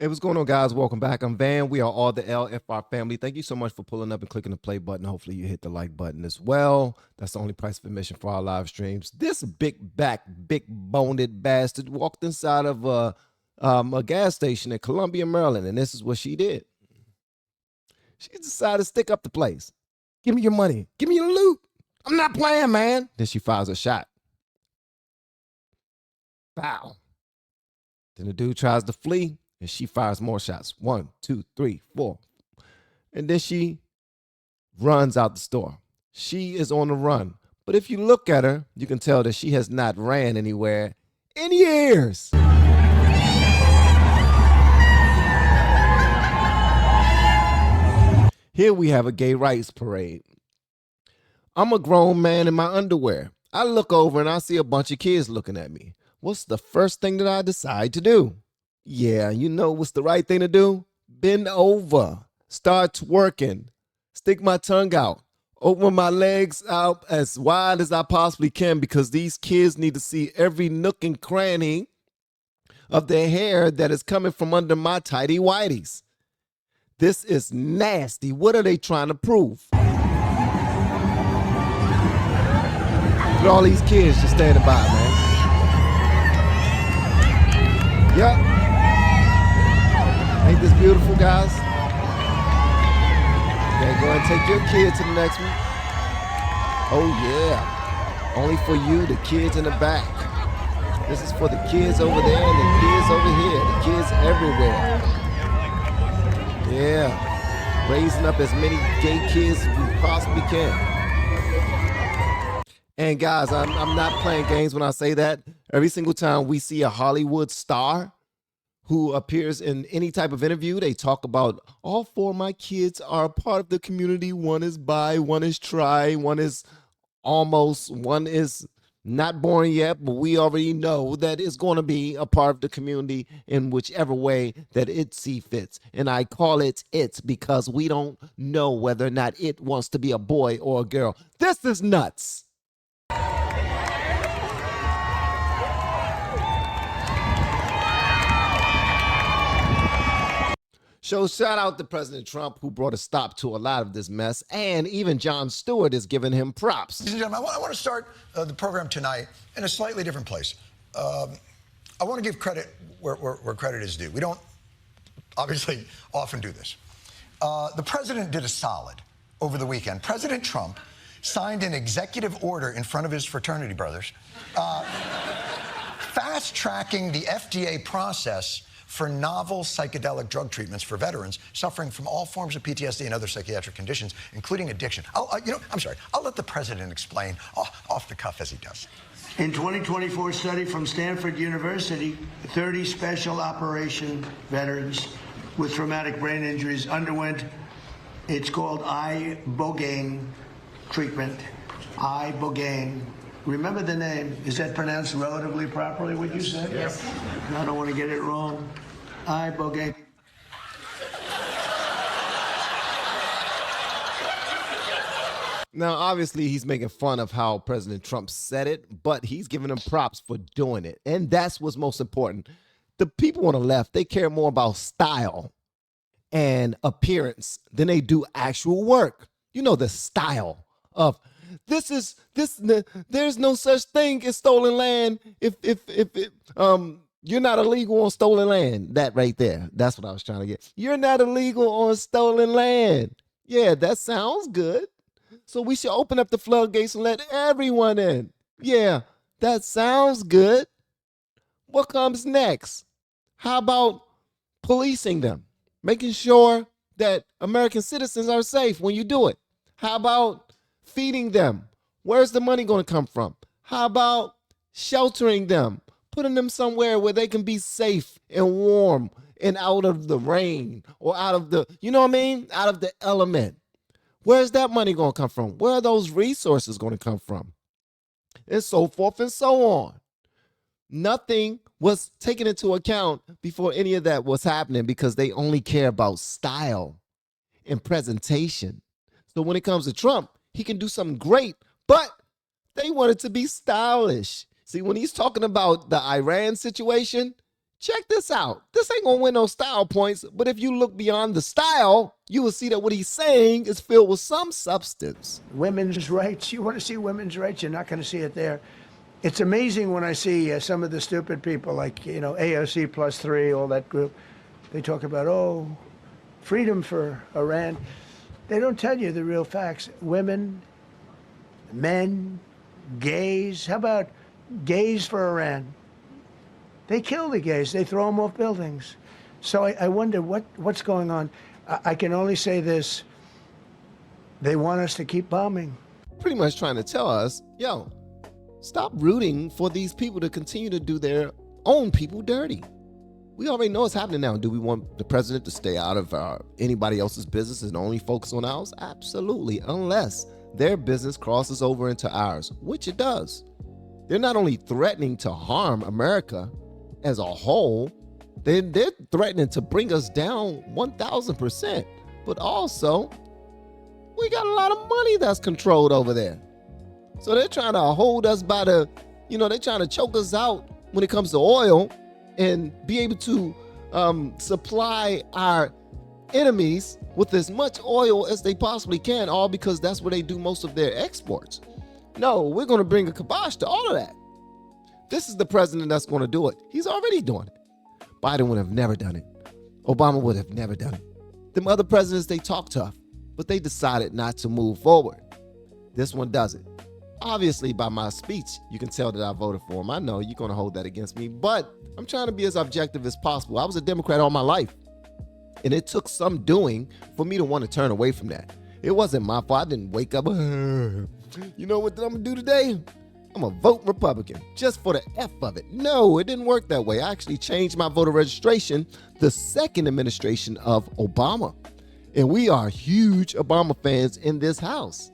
Hey, what's going on, guys? Welcome back. I'm Van. We are all the LFR family. Thank you so much for pulling up and clicking the play button. Hopefully, you hit the like button as well. That's the only price of admission for our live streams. This big back, big boned bastard walked inside of a gas station in Columbia, Maryland, and this is what she did. She decided to stick up the place. Give me your money. Give me your loot. I'm not playing, man. Then she fires a shot. Wow. Then the dude tries to flee. And she fires more shots. 1, 2, 3, 4. And then she runs out the store. She is on the run. But if you look at her, you can tell that she has not ran anywhere in years. Here we have a gay rights parade. I'm a grown man in my underwear. I look over and I see a bunch of kids looking at me. What's the first thing that I decide to do? Yeah, you know what's the right thing to do? Bend over, start twerking, stick my tongue out, open my legs out as wide as I possibly can because these kids need to see every nook and cranny of their hair that is coming from under my tighty whities. This is nasty. What are they trying to prove? Look at all these kids just standing by, man. Yup. Ain't this beautiful, guys? Okay, go and take your kid to the next one. Oh, yeah. Only for you, the kids in the back. This is for the kids over there and the kids over here. The kids everywhere. Yeah. Raising up as many gay kids as we possibly can. And guys, I'm not playing games when I say that. Every single time we see a Hollywood star who appears in any type of interview, they talk about all 4 of my kids are a part of the community. One is bi, one is tri, one is almost, one is not born yet, but we already know that it's going to be a part of the community in whichever way that it see fits. And I call it because we don't know whether or not it wants to be a boy or a girl. This is nuts. So shout out to President Trump, who brought a stop to a lot of this mess, and even Jon Stewart is giving him props. Ladies and gentlemen, I want to start the program tonight in a slightly different place. I want to give credit where credit is due. We don't obviously often do this. The president did a solid over the weekend. President Trump signed an executive order in front of his fraternity brothers, fast-tracking the FDA process for novel psychedelic drug treatments for veterans suffering from all forms of PTSD and other psychiatric conditions, including addiction. I'm sorry. I'll let the president explain off the cuff as he does. In 2024 study from Stanford University, 30 special operation veterans with traumatic brain injuries underwent, it's called ibogaine treatment. Ibogaine. Remember the name. Is that pronounced relatively properly, would you say? Yes. I don't want to get it wrong. Ibogaine. Now, obviously, he's making fun of how President Trump said it, but he's giving him props for doing it. And that's what's most important. The people on the left, they care more about style and appearance than they do actual work. You know, the style of there's no such thing as stolen land if you're not illegal on stolen land. That right there. That's what I was trying to get. You're not illegal on stolen land. Yeah, that sounds good. So we should open up the floodgates and let everyone in. Yeah, that sounds good. What comes next? How about policing them? Making sure that American citizens are safe when you do it. How about feeding them? Where's the money going to come from? How about sheltering them? Putting them somewhere where they can be safe and warm and out of the rain or out of the, you know what I mean? Out of the element. Where's that money going to come from? Where are those resources going to come from? And so forth and so on. Nothing was taken into account before any of that was happening because they only care about style and presentation. So when it comes to Trump, he can do something great, but they want it to be stylish. See, when he's talking about the Iran situation, Check this out. This ain't gonna win no style points, but if you look beyond the style, you will see that what he's saying is filled with some substance. Women's rights. You want to see women's rights? You're not going to see it there. It's amazing when I see some of the stupid people like, AOC plus 3, all that group. They talk about, freedom for Iran. They don't tell you the real facts. Women, men, gays. How about gays for Iran? They kill the gays. They throw them off buildings. So I wonder what's going on. I can only say this. They want us to keep bombing. Pretty much trying to tell us, yo, stop rooting for these people to continue to do their own people dirty. We already know what's happening now. Do we want the president to stay out of anybody else's business and only focus on ours? Absolutely, unless their business crosses over into ours, which it does. They're not only threatening to harm America as a whole, they're threatening to bring us down 1,000%. But also, we got a lot of money that's controlled over there. So they're trying to hold us by they're trying to choke us out when it comes to oil and be able to supply our enemies with as much oil as they possibly can, all because that's where they do most of their exports. No, we're going to bring a kibosh to all of that. This is the president that's going to do it. He's already doing it. Biden would have never done it. Obama would have never done it. Them other presidents, they talk tough, but they decided not to move forward. This one doesn't. Obviously, by my speech, you can tell that I voted for him. I know you're going to hold that against me, but I'm trying to be as objective as possible. I was a Democrat all my life, and it took some doing for me to want to turn away from that. It wasn't my fault. I didn't wake up, you know what I'm going to do today? I'm going to vote Republican just for the F of it. No, it didn't work that way. I actually changed my voter registration the second administration of Obama. And we are huge Obama fans in this house,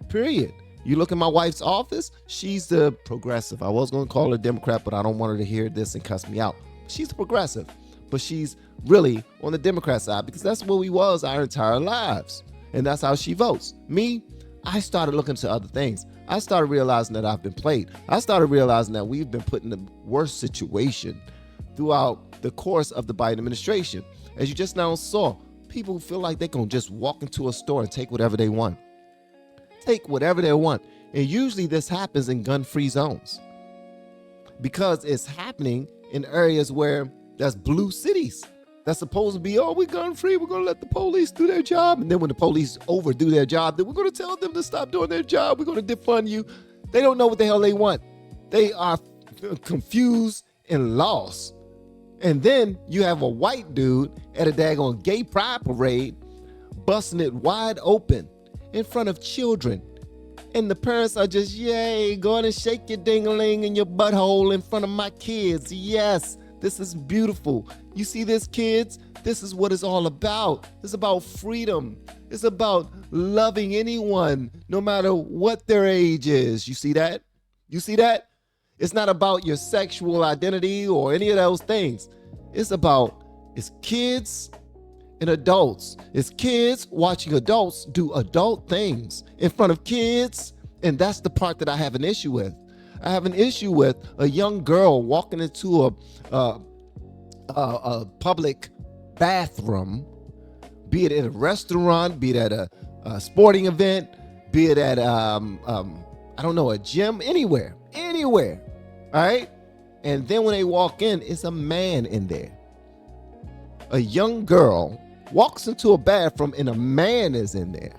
period. You look at my wife's office, she's the progressive. I was going to call her Democrat, but I don't want her to hear this and cuss me out. She's the progressive, but she's really on the Democrat side because that's what we was our entire lives. And that's how she votes. Me, I started looking to other things. I started realizing that I've been played. I started realizing that we've been put in the worst situation throughout the course of the Biden administration. As you just now saw, people feel like they can just walk into a store and take whatever they want. Take whatever they want. And usually this happens in gun-free zones because it's happening in areas where that's blue cities. That's supposed to be, we're gun-free. We're going to let the police do their job. And then when the police overdo their job, then we're going to tell them to stop doing their job. We're going to defund you. They don't know what the hell they want. They are confused and lost. And then you have a white dude at a daggone gay pride parade busting it wide open in front of children. And the parents are just, yay, going to shake your ding-a-ling in your butthole in front of my kids. Yes, this is beautiful. You see this, kids? This is what it's all about. It's about freedom. It's about loving anyone, no matter what their age is. You see that? You see that? It's not about your sexual identity or any of those things. It's kids and adults. It's kids watching adults do adult things in front of kids. And that's the part that I have an issue with. I have an issue with a young girl walking into a public bathroom, be it in a restaurant, be it at a sporting event, be it at a gym, anywhere. All right. And then when they walk in, it's a man in there. A young girl walks into a bathroom and a man is in there,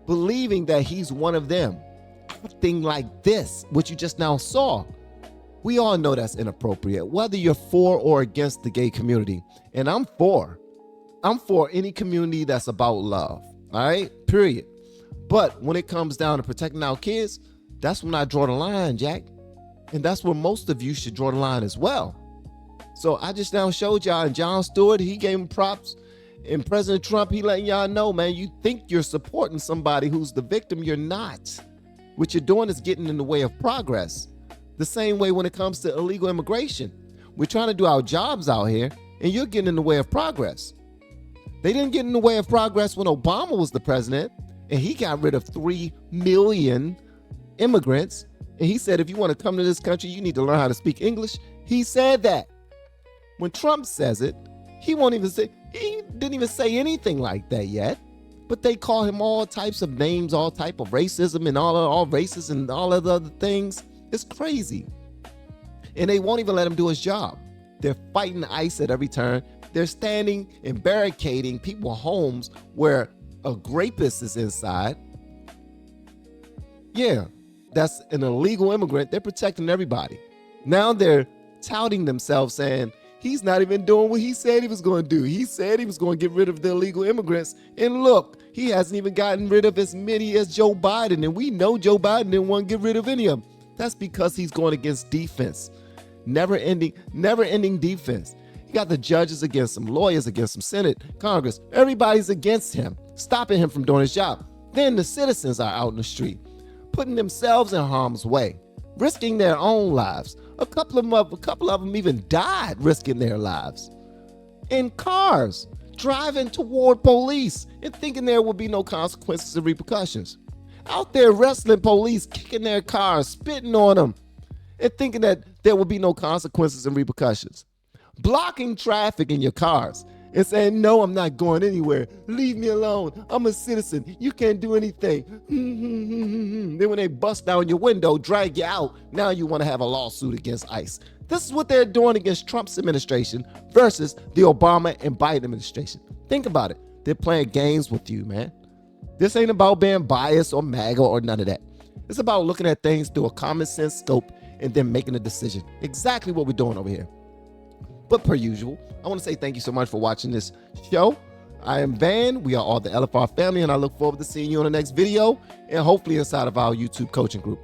believing that he's one of them, acting like this, what you just now saw. We all know that's inappropriate, whether you're for or against the gay community. And I'm for any community that's about love, all right, period. But when it comes down to protecting our kids, that's when I draw the line, Jack. And that's where most of you should draw the line as well. So I just now showed y'all, and Jon Stewart, he gave him props. And President Trump, he letting y'all know, man, you think you're supporting somebody who's the victim. You're not. What you're doing is getting in the way of progress. The same way when it comes to illegal immigration. We're trying to do our jobs out here, and you're getting in the way of progress. They didn't get in the way of progress when Obama was the president, and he got rid of 3 million immigrants. And he said, if you want to come to this country, you need to learn how to speak English. He said that. When Trump says it, he didn't even say anything like that yet. But they call him all types of names, all type of racism and all races and all of the other things. It's crazy. And they won't even let him do his job. They're fighting ICE at every turn. They're standing and barricading people's homes where a rapist is inside. Yeah, that's an illegal immigrant. They're protecting everybody. Now they're touting themselves saying, he's not even doing what he said he was going to do. He said he was going to get rid of the illegal immigrants. And look, he hasn't even gotten rid of as many as Joe Biden. And we know Joe Biden didn't want to get rid of any of them. That's because he's going against defense. Never ending defense. You got the judges against him, lawyers against him, Senate, Congress. Everybody's against him, stopping him from doing his job. Then the citizens are out in the street, putting themselves in harm's way, risking their own lives. A couple of them even died risking their lives in cars, driving toward police and thinking there will be no consequences and repercussions. Out there wrestling police, kicking their cars, spitting on them, and thinking that there will be no consequences and repercussions. Blocking traffic in your cars and saying, no, I'm not going anywhere. Leave me alone. I'm a citizen. You can't do anything. Then when they bust down your window, drag you out, now you want to have a lawsuit against ICE. This is what they're doing against Trump's administration versus the Obama and Biden administration. Think about it. They're playing games with you, man. This ain't about being biased or MAGA or none of that. It's about looking at things through a common sense scope and then making a decision. Exactly what we're doing over here. But per usual, I want to say thank you so much for watching this show. I am Van. We are all the LFR family, and I look forward to seeing you on the next video and hopefully inside of our YouTube coaching group.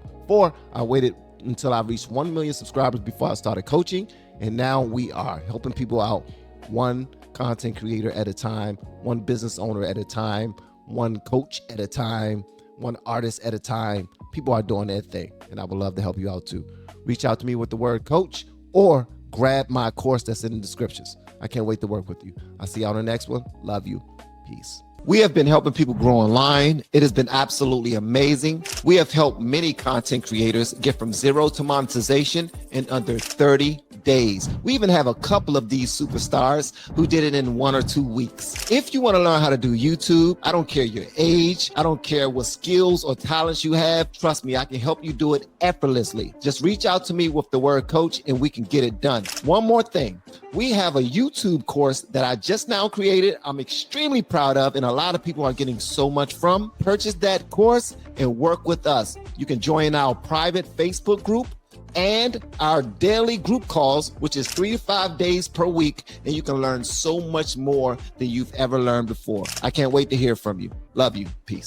I waited until I reached 1 million subscribers before I started coaching, and now we are helping people out one content creator at a time, one business owner at a time, one coach at a time, one artist at a time. People are doing their thing, and I would love to help you out too. Reach out to me with the word coach or grab my course that's in the descriptions. I can't wait to work with you. I'll see you on the next one. Love you. Peace. We have been helping people grow online. It has been absolutely amazing. We have helped many content creators get from zero to monetization in under 30 days. We even have a couple of these superstars who did it in 1 or 2 weeks. If you want to learn how to do YouTube, I don't care your age, I don't care what skills or talents you have. Trust me, I can help you do it effortlessly. Just reach out to me with the word coach and we can get it done. One more thing. We have a YouTube course that I just now created. I'm extremely proud of, and a lot of people are getting so much from. Purchase that course and work with us. You can join our private Facebook group and our daily group calls, which is 3 to 5 days per week, and you can learn so much more than you've ever learned before. I can't wait to hear from you. Love you. Peace.